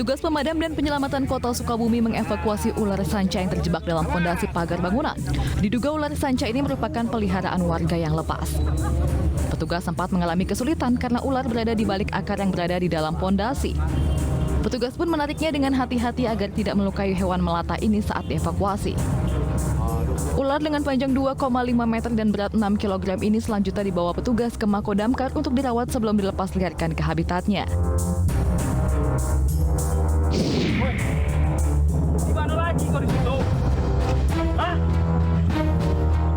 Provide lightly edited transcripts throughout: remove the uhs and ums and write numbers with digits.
Petugas pemadam dan penyelamatan Kota Sukabumi mengevakuasi ular sanca yang terjebak dalam fondasi pagar bangunan. Diduga ular sanca ini merupakan peliharaan warga yang lepas. Petugas sempat mengalami kesulitan karena ular berada di balik akar yang berada di dalam fondasi. Petugas pun menariknya dengan hati-hati agar tidak melukai hewan melata ini saat dievakuasi. Ular dengan panjang 2,5 meter dan berat 6 kg ini selanjutnya dibawa petugas ke Mako Damkar untuk dirawat sebelum dilepas liarkan ke habitatnya.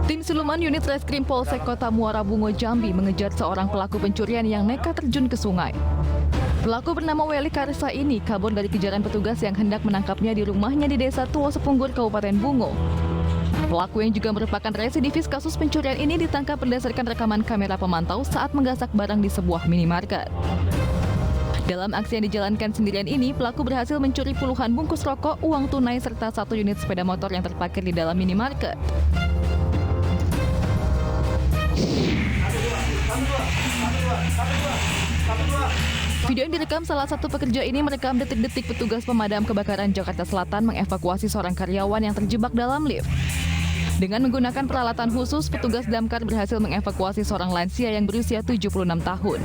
Tim siluman unit Reskrim Polsek Kota Muara Bungo Jambi mengejar seorang pelaku pencurian yang nekat terjun ke sungai. Pelaku bernama Weli Karsa ini kabur dari kejaran petugas yang hendak menangkapnya di rumahnya di Desa Tuo Sepunggur, Kabupaten Bungo. Pelaku yang juga merupakan residivis kasus pencurian ini ditangkap berdasarkan rekaman kamera pemantau saat menggasak barang di sebuah minimarket. Dalam aksi yang dijalankan sendirian ini, pelaku berhasil mencuri puluhan bungkus rokok, uang tunai, serta 1 unit sepeda motor yang terparkir di dalam minimarket. Video yang direkam salah satu pekerja ini merekam detik-detik petugas pemadam kebakaran Jakarta Selatan mengevakuasi seorang karyawan yang terjebak dalam lift. Dengan menggunakan peralatan khusus, petugas damkar berhasil mengevakuasi seorang lansia yang berusia 76 tahun.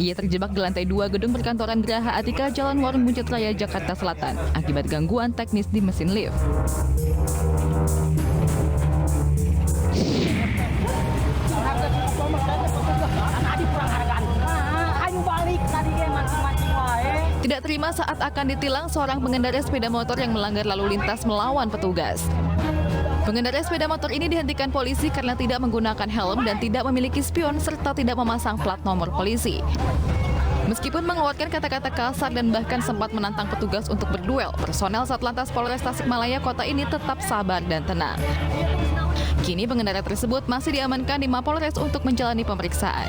Ia terjebak di lantai 2 gedung perkantoran Geraha Atika, Jalan Warung Buncit Raya, Jakarta Selatan, akibat gangguan teknis di mesin lift. Tidak terima saat akan ditilang, seorang pengendara sepeda motor yang melanggar lalu lintas melawan petugas. Pengendara sepeda motor ini dihentikan polisi karena tidak menggunakan helm dan tidak memiliki spion serta tidak memasang plat nomor polisi. Meskipun mengeluarkan kata-kata kasar dan bahkan sempat menantang petugas untuk berduel, personel Satlantas Polres Tasikmalaya Kota ini tetap sabar dan tenang. Kini pengendara tersebut masih diamankan di Mapolres untuk menjalani pemeriksaan.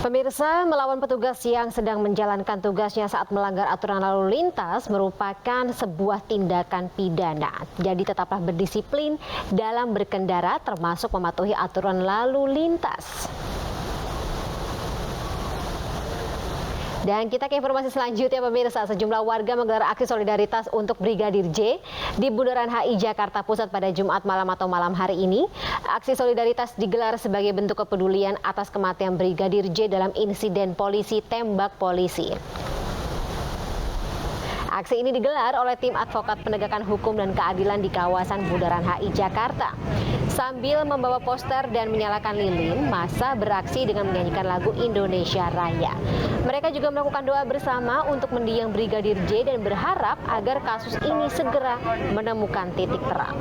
Pemirsa, melawan petugas yang sedang menjalankan tugasnya saat melanggar aturan lalu lintas merupakan sebuah tindakan pidana. Jadi tetaplah berdisiplin dalam berkendara termasuk mematuhi aturan lalu lintas. Dan kita ke informasi selanjutnya, pemirsa. Sejumlah warga menggelar aksi solidaritas untuk Brigadir J di Bundaran HI Jakarta Pusat pada Jumat malam atau malam hari ini. Aksi solidaritas digelar sebagai bentuk kepedulian atas kematian Brigadir J dalam insiden polisi tembak polisi. Aksi ini digelar oleh tim advokat penegakan hukum dan keadilan di kawasan Bundaran HI Jakarta. Sambil membawa poster dan menyalakan lilin, massa beraksi dengan menyanyikan lagu Indonesia Raya. Mereka juga melakukan doa bersama untuk mendiang Brigadir J dan berharap agar kasus ini segera menemukan titik terang.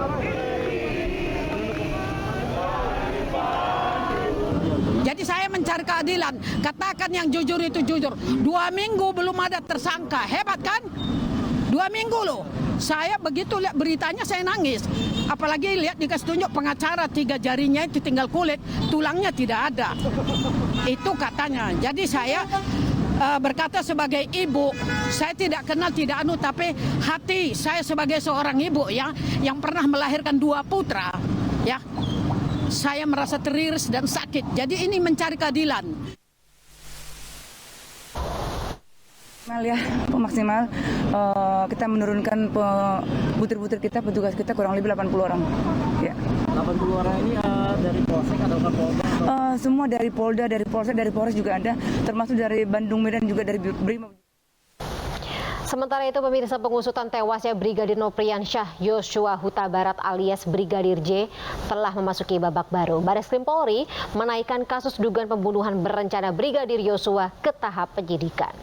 Jadi saya mencari keadilan, katakan yang jujur itu jujur. 2 minggu belum ada tersangka, hebat kan? 2 minggu loh. Saya begitu lihat beritanya saya nangis. Apalagi lihat dikasih tunjuk pengacara 3 jarinya itu tinggal kulit, tulangnya tidak ada. Itu katanya. Jadi saya berkata sebagai ibu, saya tidak kenal tidak tapi hati saya sebagai seorang ibu ya yang pernah melahirkan 2 putra ya. Saya merasa teriris dan sakit. Jadi ini mencari keadilan. Ya, maksimal kita menurunkan butir-butir kita, petugas kita kurang lebih 80 orang. Ya. 80 orang ini dari Polsek atau Polda? Semua dari Polda, dari Polsek, dari Polres juga ada, termasuk dari Bandung, Medan juga dari Brimob. Sementara itu, pemirsa, pengusutan tewasnya Brigadir Nopriansyah Yosua Huta Barat alias Brigadir J telah memasuki babak baru. Bareskrim Polri menaikkan kasus dugaan pembunuhan berencana Brigadir Yosua ke tahap penyidikan.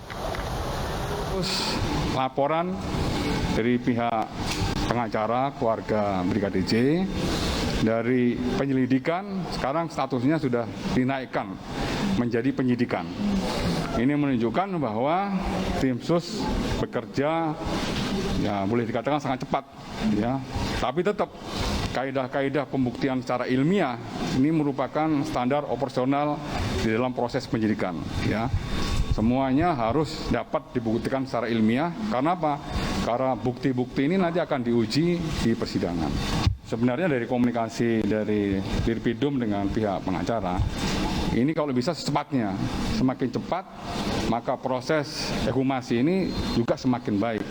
Laporan dari pihak pengacara keluarga Brigadir J dari penyelidikan sekarang statusnya sudah dinaikkan menjadi penyidikan. Ini menunjukkan bahwa tim sus bekerja ya boleh dikatakan sangat cepat ya. Tapi tetap kaidah-kaidah pembuktian secara ilmiah ini merupakan standar operasional di dalam proses penyidikan ya. Semuanya harus dapat dibuktikan secara ilmiah. Karena apa? Karena bukti-bukti ini nanti akan diuji di persidangan. Sebenarnya dari komunikasi dari Dirpidum dengan pihak pengacara, Ini kalau bisa secepatnya, semakin cepat maka proses ekshumasi ini juga semakin baik.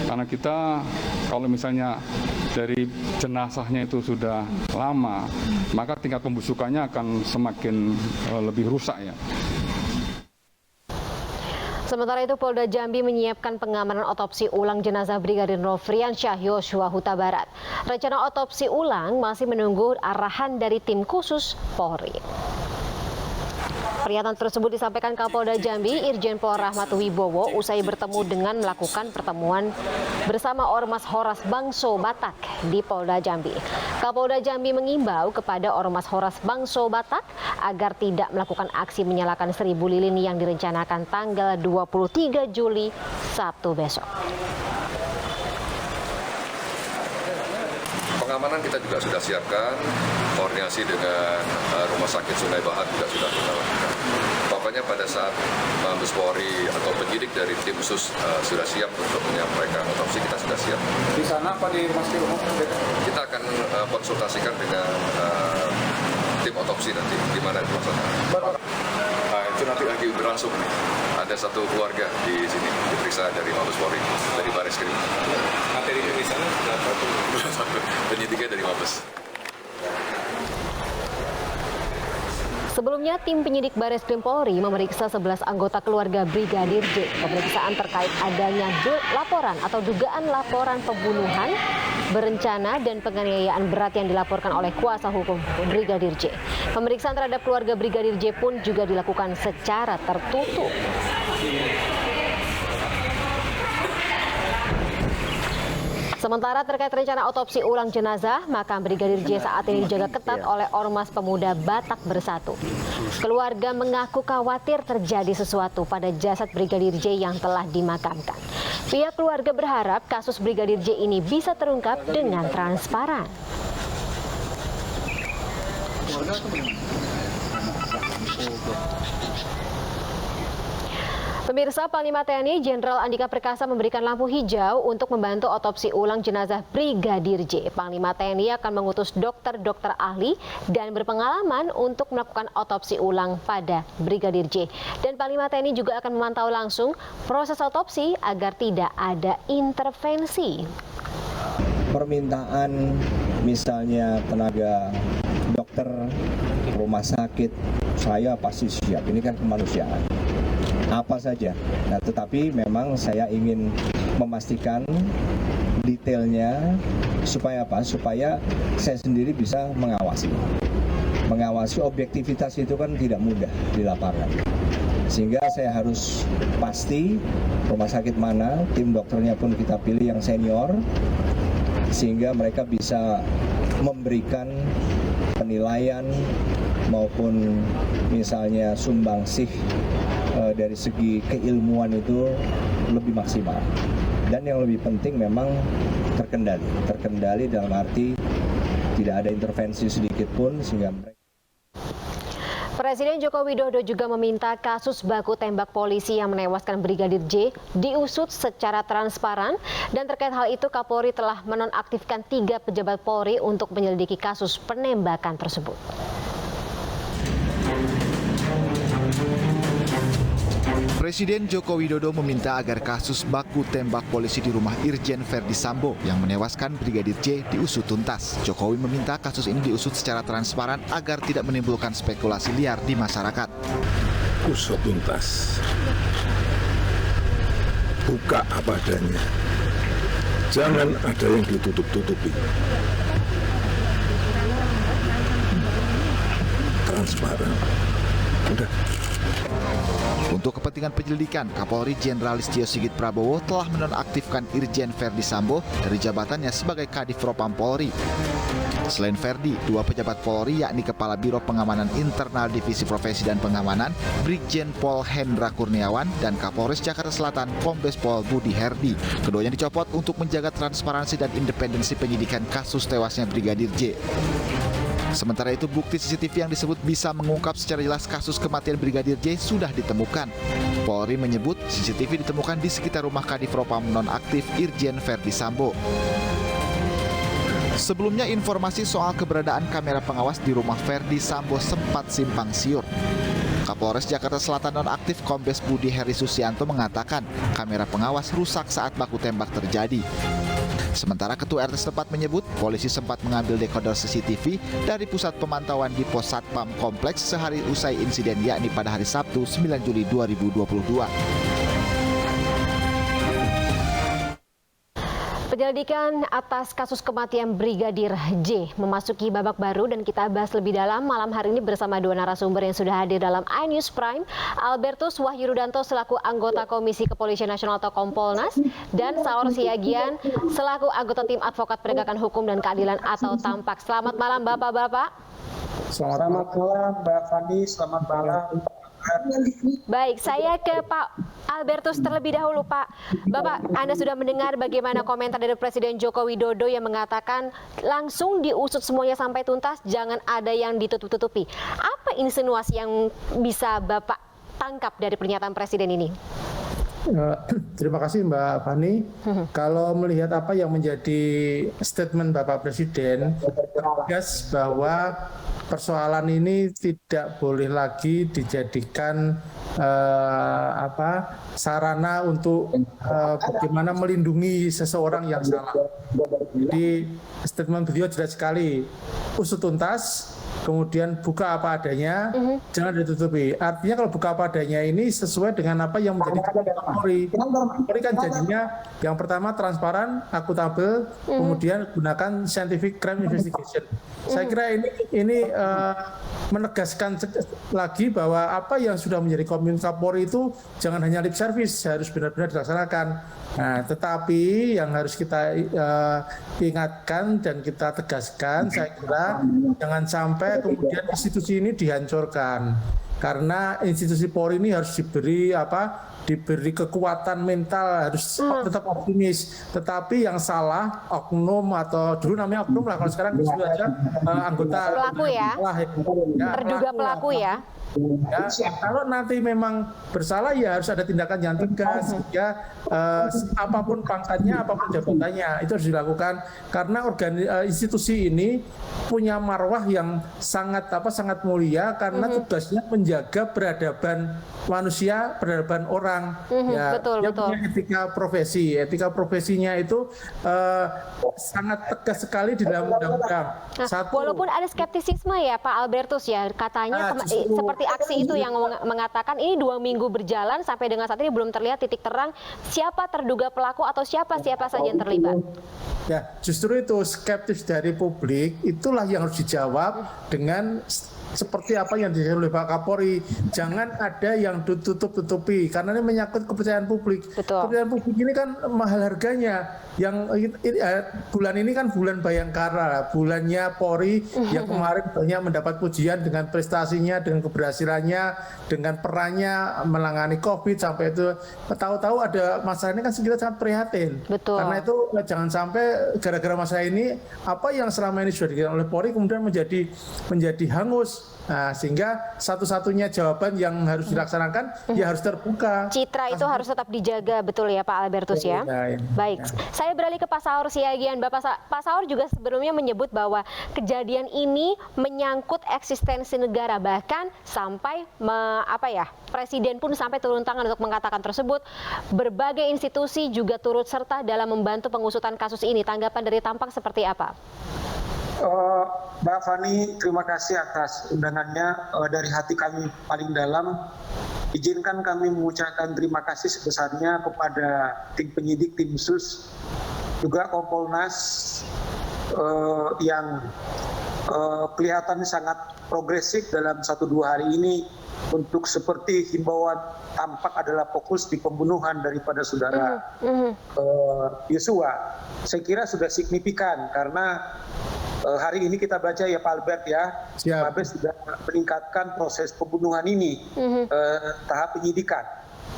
Karena kita kalau misalnya dari jenazahnya itu sudah lama, maka tingkat pembusukannya akan semakin lebih rusak ya. Sementara itu, Polda Jambi menyiapkan pengamanan otopsi ulang jenazah Brigadir Nofriansyah Yosua Huta Barat. Rencana otopsi ulang masih menunggu arahan dari tim khusus Polri. Pernyataan tersebut disampaikan Kapolda Jambi Irjen Pol Rahmat Wibowo usai bertemu dengan melakukan pertemuan bersama Ormas Horas Bangso Batak di Polda Jambi. Kapolda Jambi mengimbau kepada Ormas Horas Bangso Batak agar tidak melakukan aksi menyalakan 1000 lilin yang direncanakan tanggal 23 Juli Sabtu besok. Pengamanan kita juga sudah siapkan, koordinasi dengan Rumah Sakit Sungai Bahar juga sudah kita lakukan. Pokoknya pada saat Mabes Polri atau penyidik dari tim khusus sudah siap untuk menyampaikan otopsi, kita sudah siap. Di sana apa di Rumah Sakit Umum? Kita akan konsultasikan dengan tim otopsi nanti, di mana dilaksanakan. Itu nanti lagi berlangsung nih. Ada satu keluarga di sini diperiksa dari Mabes Polri, dari Bareskrim. Materi pemeriksaan satu penyidiknya dari Mabes. Sebelumnya, tim penyidik Bareskrim Polri memeriksa 11 anggota keluarga Brigadir J. Pemeriksaan terkait adanya laporan atau dugaan laporan pembunuhan berencana dan penganiayaan berat yang dilaporkan oleh kuasa hukum Brigadir J. Pemeriksaan terhadap keluarga Brigadir J pun juga dilakukan secara tertutup. Sementara terkait rencana otopsi ulang jenazah, makam Brigadir J saat ini dijaga ketat oleh Ormas Pemuda Batak Bersatu. Keluarga mengaku khawatir terjadi sesuatu pada jasad Brigadir J yang telah dimakamkan. Pihak keluarga berharap kasus Brigadir J ini bisa terungkap dengan transparan. Pemirsa, Panglima TNI Jenderal Andika Perkasa memberikan lampu hijau untuk membantu otopsi ulang jenazah Brigadir J. Panglima TNI akan mengutus dokter-dokter ahli dan berpengalaman untuk melakukan otopsi ulang pada Brigadir J. Dan Panglima TNI juga akan memantau langsung proses otopsi agar tidak ada intervensi. Permintaan misalnya tenaga dokter, rumah sakit, saya pasti siap. Ini kan kemanusiaan. Apa saja. Nah, tetapi memang saya ingin memastikan detailnya supaya apa? Supaya saya sendiri bisa mengawasi. Mengawasi objektivitas itu kan tidak mudah di lapangan. Sehingga saya harus pasti rumah sakit mana, tim dokternya pun kita pilih yang senior, sehingga mereka bisa memberikan penilaian maupun misalnya sumbangsih dari segi keilmuan itu lebih maksimal. Dan yang lebih penting memang terkendali dalam arti tidak ada intervensi sedikit pun sehingga mereka. Presiden Joko Widodo juga meminta kasus baku tembak polisi yang menewaskan Brigadir J diusut secara transparan, dan terkait hal itu Kapolri telah menonaktifkan 3 pejabat Polri untuk menyelidiki kasus penembakan tersebut. Presiden Joko Widodo meminta agar kasus baku tembak polisi di rumah Irjen Verdi Sambo yang menewaskan Brigadir J diusut tuntas. Jokowi meminta kasus ini diusut secara transparan agar tidak menimbulkan spekulasi liar di masyarakat. Usut tuntas. Buka apa adanya. Jangan ada yang ditutup-tutupi. Transparan. Udah. Untuk kepentingan penyelidikan, Kapolri Jenderal Listio Sigit Prabowo telah menonaktifkan Irjen Verdi Sambo dari jabatannya sebagai Kadif Propam Polri. Selain Verdi, 2 pejabat Polri yakni Kepala Biro Pengamanan Internal Divisi Profesi dan Pengamanan, Brigjen Pol Hendra Kurniawan, dan Kapolres Jakarta Selatan, Kombes Pol Budi Herdi. Keduanya dicopot untuk menjaga transparansi dan independensi penyidikan kasus tewasnya Brigadir J. Sementara itu, bukti CCTV yang disebut bisa mengungkap secara jelas kasus kematian Brigadir J sudah ditemukan. Polri menyebut CCTV ditemukan di sekitar rumah Kadif Propam nonaktif Irjen Verdi Sambo. Sebelumnya informasi soal keberadaan kamera pengawas di rumah Verdi Sambo sempat simpang siur. Kapolres Jakarta Selatan nonaktif Kombes Budi Heri Susianto mengatakan kamera pengawas rusak saat baku tembak terjadi. Sementara Ketua RT setempat menyebut polisi sempat mengambil dekoder CCTV dari pusat pemantauan di Pos Satpam Kompleks sehari usai insiden yakni pada hari Sabtu 9 Juli 2022. Penyelidikan atas kasus kematian Brigadir J memasuki babak baru dan kita bahas lebih dalam malam hari ini bersama dua narasumber yang sudah hadir dalam iNews Prime, Albertus Wahyurudanto selaku anggota Komisi Kepolisian Nasional atau Kompolnas dan Saur Siagian selaku anggota Tim Advokat Penegakan Hukum dan Keadilan atau TAMPAK. Selamat malam Bapak-bapak. Selamat malam Mbak Fani, selamat malam. Baik, saya ke Pak Albertus terlebih dahulu, Pak. Bapak, Anda sudah mendengar bagaimana komentar dari Presiden Joko Widodo yang mengatakan langsung diusut semuanya sampai tuntas, jangan ada yang ditutup-tutupi. Apa insinuasi yang bisa Bapak tangkap dari pernyataan Presiden ini? Terima kasih Mbak Fani. Kalau melihat apa yang menjadi statement Bapak Presiden, tegas bahwa persoalan ini tidak boleh lagi dijadikan sarana untuk bagaimana melindungi seseorang yang salah. Jadi statement beliau jelas sekali, usut tuntas, kemudian buka apa adanya, jangan ditutupi. Artinya kalau buka apa adanya ini sesuai dengan apa yang menjadi Polri. Polri kan jadinya yang pertama transparan, akuntabel, kemudian gunakan scientific crime investigation. Saya kira ini menegaskan lagi bahwa apa yang sudah menjadi komitmen Kapolri itu jangan hanya lip service, harus benar-benar dilaksanakan. Nah, tetapi yang harus kita ingatkan dan kita tegaskan, saya kira jangan sampai kemudian institusi ini dihancurkan. Karena institusi Polri ini harus diberi kekuatan mental, harus tetap optimis. Tetapi yang salah oknum atau dulu namanya oknum lah, kalau sekarang sudah ada anggota pelaku ya, terduga pelaku ya. Ya, kalau nanti memang bersalah ya harus ada tindakan yang tegas, ya apapun pangkatnya, apapun jabatannya itu harus dilakukan karena institusi ini punya marwah yang sangat mulia karena tugasnya menjaga peradaban manusia, peradaban orang. Ya, betul. Punya etika profesinya itu sangat tegas sekali di dalam undang-undang. Walaupun ada skeptisisme ya Pak Albertus ya, katanya seperti aksi itu yang mengatakan ini 2 minggu berjalan sampai dengan saat ini belum terlihat titik terang siapa terduga pelaku atau siapa saja yang terlibat. Ya, justru itu skeptis dari publik itulah yang harus dijawab dengan seperti apa yang disampaikan oleh Pak Kapolri. Jangan ada yang ditutup-tutupi karena ini menyangkut kepercayaan publik. Betul. Kepercayaan publik ini kan mahal harganya. Bulan ini kan bulan Bayangkara, bulannya Polri yang kemarin banyak mendapat pujian dengan prestasinya, dengan keberhasilannya, dengan perannya menangani COVID sampai itu tahu-tahu ada masalah ini kan kita sangat prihatin. Betul. Karena itu jangan sampai gara-gara masalah ini apa yang selama ini sudah dilakukan oleh Polri kemudian menjadi hangus. Nah, sehingga satu-satunya jawaban yang harus dilaksanakan ya harus terbuka. Citra itu harus tetap dijaga, betul ya Pak Albertus ya? Baik, saya beralih ke Pak Saur Siagian. Pak Saur juga sebelumnya menyebut bahwa kejadian ini menyangkut eksistensi negara, bahkan sampai Presiden pun sampai turun tangan untuk mengatakan tersebut. Berbagai institusi juga turut serta dalam membantu pengusutan kasus ini. Tanggapan dari TAMPAK seperti apa? Mbak Fani, terima kasih atas undangannya. Dari hati kami paling dalam, izinkan kami mengucapkan terima kasih sebesarnya kepada tim penyidik, tim sus, juga Kompolnas yang kelihatan sangat progresif dalam 1-2 hari ini untuk seperti himbauan TAMPAK adalah fokus di pembunuhan daripada saudara Yosua. Saya kira sudah signifikan karena hari ini kita baca ya Pak Albert ya, Mabes sudah meningkatkan proses pembunuhan ini tahap penyidikan.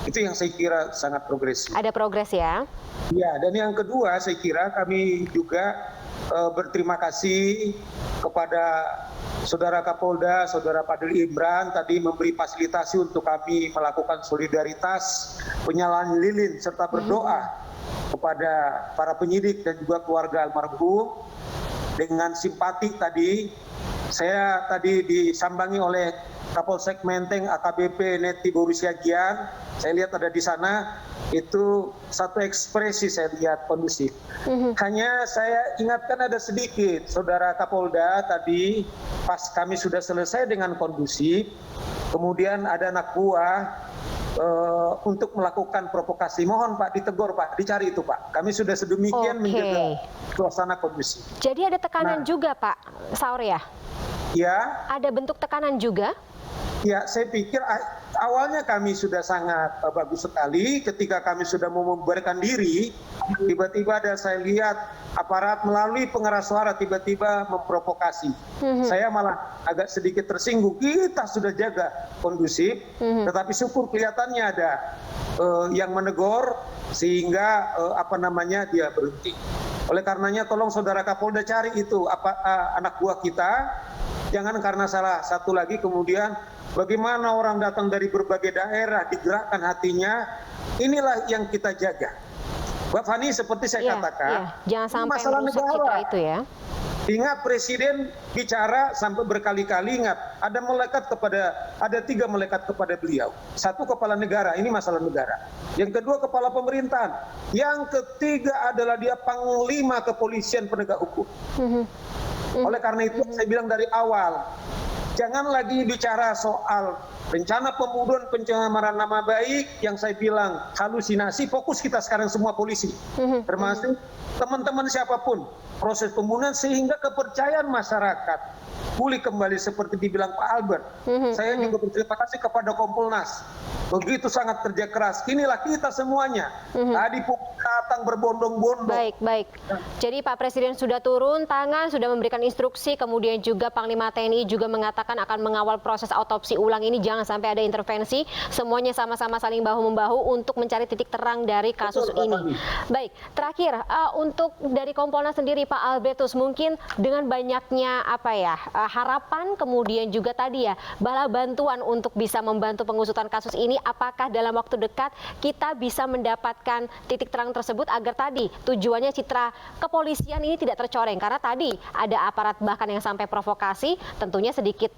Itu yang saya kira sangat progresif. Ada progres ya? Ya, dan yang kedua saya kira kami juga berterima kasih kepada Saudara Kapolda, Saudara Fadil Imran tadi memberi fasilitasi untuk kami melakukan solidaritas, penyalaan lilin serta berdoa kepada para penyidik dan juga keluarga almarhum. dengan simpati tadi. Saya tadi disambangi oleh Kapolsek Menteng AKBP Neti Borusiagian. Saya lihat ada di sana, itu satu ekspresi saya lihat kondusif. Hanya saya ingatkan ada sedikit, Saudara Kapolda tadi pas kami sudah selesai dengan kondusif, kemudian ada anak buah untuk melakukan provokasi. Mohon Pak ditegur Pak, dicari itu Pak. Kami sudah sedemikian menjaga suasana kondusif. Jadi ada tekanan juga Pak Saur ya? Ya. Ada bentuk tekanan juga? Ya, saya pikir awalnya kami sudah sangat bagus sekali. Ketika kami sudah mau membubarkan diri, tiba-tiba ada saya lihat aparat melalui pengeras suara tiba-tiba memprovokasi. Saya malah agak sedikit tersinggung. Kita sudah jaga kondusif, tetapi syukur kelihatannya ada yang menegur sehingga dia berhenti. Oleh karenanya tolong Saudara Kapolda cari itu anak buah kita. Jangan karena salah satu lagi kemudian bagaimana orang datang dari berbagai daerah digerakkan hatinya. Inilah yang kita jaga. Mbak Fani, seperti saya katakan, jangan sampai masalah merusak citra itu ya. Ingat Presiden bicara sampai berkali-kali, ingat ada 3 melekat kepada beliau. 1 kepala negara, ini masalah negara. Yang kedua kepala pemerintahan. Yang ketiga adalah dia panglima kepolisian penegak hukum. Oleh karena itu saya bilang dari awal, jangan lagi bicara soal rencana pembunuhan, pencemaran nama baik yang saya bilang halusinasi. Fokus kita sekarang semua polisi, termasuk teman-teman siapapun, proses pembunuhan sehingga kepercayaan masyarakat pulih kembali seperti dibilang Pak Albert. Saya juga berterima kasih kepada Kompolnas. Begitu sangat kerja keras. Inilah kita semuanya. Tadi datang berbondong-bondong. Baik. Jadi Pak Presiden sudah turun tangan, sudah memberikan instruksi, kemudian juga Panglima TNI juga mengatakan akan mengawal proses autopsi ulang ini, jangan sampai ada intervensi. Semuanya sama-sama saling bahu-membahu untuk mencari titik terang dari kasus ini. Baik, terakhir untuk dari Kompolnas sendiri Pak Albertus, mungkin dengan banyaknya harapan, kemudian juga tadi ya bala bantuan untuk bisa membantu pengusutan kasus ini, apakah dalam waktu dekat kita bisa mendapatkan titik terang tersebut agar tadi tujuannya citra kepolisian ini tidak tercoreng, karena tadi ada aparat bahkan yang sampai provokasi, tentunya sedikit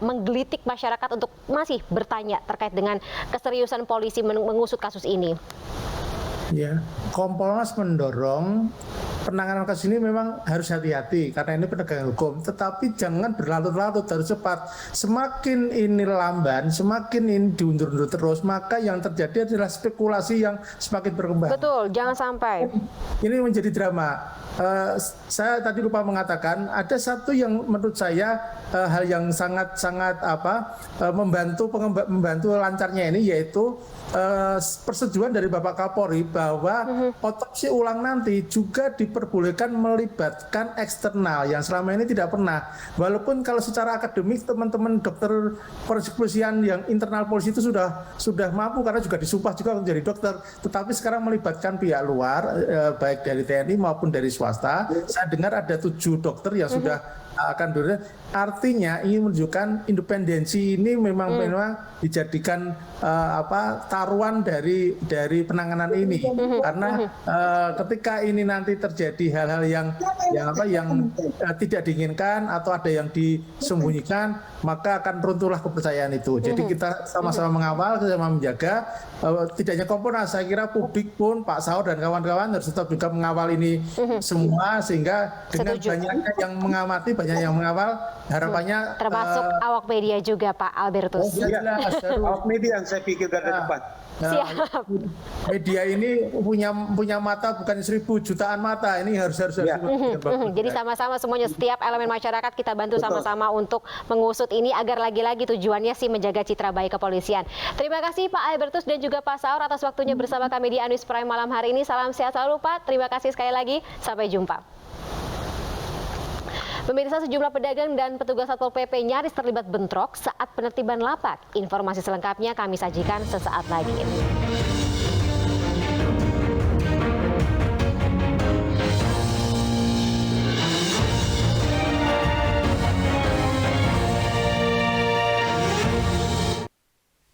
menggelitik masyarakat untuk masih bertanya terkait dengan keseriusan polisi mengusut kasus ini. Ya, Kompolnas mendorong penanganan kasus ini memang harus hati-hati karena ini penegakan hukum, tetapi jangan berlarut-larut, harus cepat. Semakin ini lamban, semakin ini diundur-undur terus, maka yang terjadi adalah spekulasi yang semakin berkembang. Betul, jangan sampai. Ini menjadi drama. Saya tadi lupa mengatakan ada satu yang menurut saya hal yang sangat-sangat membantu lancarnya ini, yaitu persetujuan dari Bapak Kapolri bahwa otopsi ulang nanti juga diperbolehkan melibatkan eksternal yang selama ini tidak pernah. Walaupun kalau secara akademik teman-teman dokter forensik kepolisian yang internal polisi itu sudah mampu karena juga disumpah juga menjadi dokter, tetapi sekarang melibatkan pihak luar baik dari TNI maupun dari swasta. Saya dengar ada 7 dokter yang sudah akan dulu. Artinya ini menunjukkan independensi ini memang dijadikan taruhan dari penanganan ini, karena ketika ini nanti terjadi hal-hal yang tidak diinginkan atau ada yang disembunyikan, maka akan runtuhlah kepercayaan itu. Jadi kita sama-sama mengawal, sama menjaga, tidak hanya Kompolnas, saya kira publik pun Pak Saur dan kawan-kawan harus tetap juga mengawal ini semua, sehingga dengan banyaknya yang mengamati, banyak yang mengawal, harapannya termasuk awak media juga Pak Albertus. Awak media yang saya pikir garda depan. Siap. Media ini punya mata bukan 1000 jutaan mata, ini harus Jadi sama-sama semuanya, setiap elemen masyarakat kita bantu sama-sama untuk mengusut ini agar lagi-lagi tujuannya sih menjaga citra baik kepolisian. Terima kasih Pak Albertus dan juga Pak Saur atas waktunya bersama kami di Anwis Prime malam hari ini. Salam sehat selalu Pak. Terima kasih sekali lagi. Sampai jumpa. Pemirsa, sejumlah pedagang dan petugas Satpol PP nyaris terlibat bentrok saat penertiban lapak. Informasi selengkapnya kami sajikan sesaat lagi.